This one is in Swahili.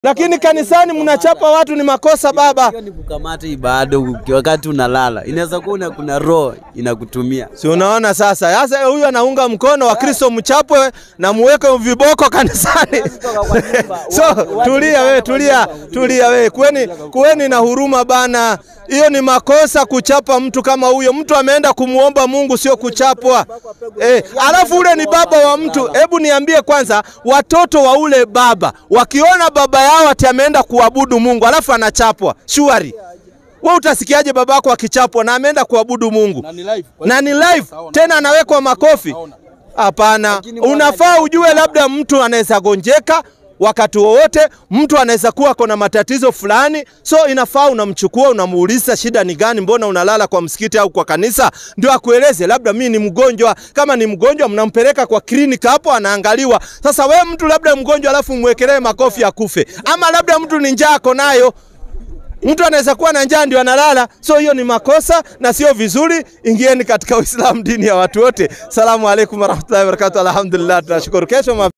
Lakini kanisani mnachapa watu ni makosa baba. Ni kukamata ibada wakati unalala. Inaweza kuwa kuna roho inakutumia. Si unaona sasa? Sasa huyu anaunga mkono wa Kristo mchapwe na muweke viboko kanisani. So tulia wewe. Kuweni na huruma bana. Hiyo ni makosa kuchapa mtu kama huyo. Mtu ameenda kumuomba Mungu, sio kuchapwa. Alafu ule ni baba wa mtu. Hebu niambie kwanza, watoto wa ule baba wakiona baba yao ati ameenda kuabudu Mungu alafu anachapwa, shuari. Wewe utasikiaje babako akichapwa na ameenda kuabudu Mungu? Na ni live. Tena anawekwa makofi. Hapana. Unafaa ujue labda mtu anaweza gonjeka wakati wowote, mtu anaweza kuwa kuna matatizo fulani, so inafaa unamchukua, unamuuliza shida ni gani, mbona unalala kwa msikiti au kwa kanisa, ndio akueleze labda mimi ni mgonjwa. Kama ni mgonjwa mnampeleka kwa kliniki, hapo anaangaliwa. Sasa wewe mtu labda mgonjwa alafu mwekelee makofi akufe, ama labda mtu ni njaa ako nayo. Mtu anaweza kuwa na njaa ndio analala, so hiyo ni makosa na sio vizuri. Ingieni katika Uislamu, dini ya watu wote. Salamu alaykum warahmatullahi wabarakatuh. Alhamdulillah, tunashukuru. Kesho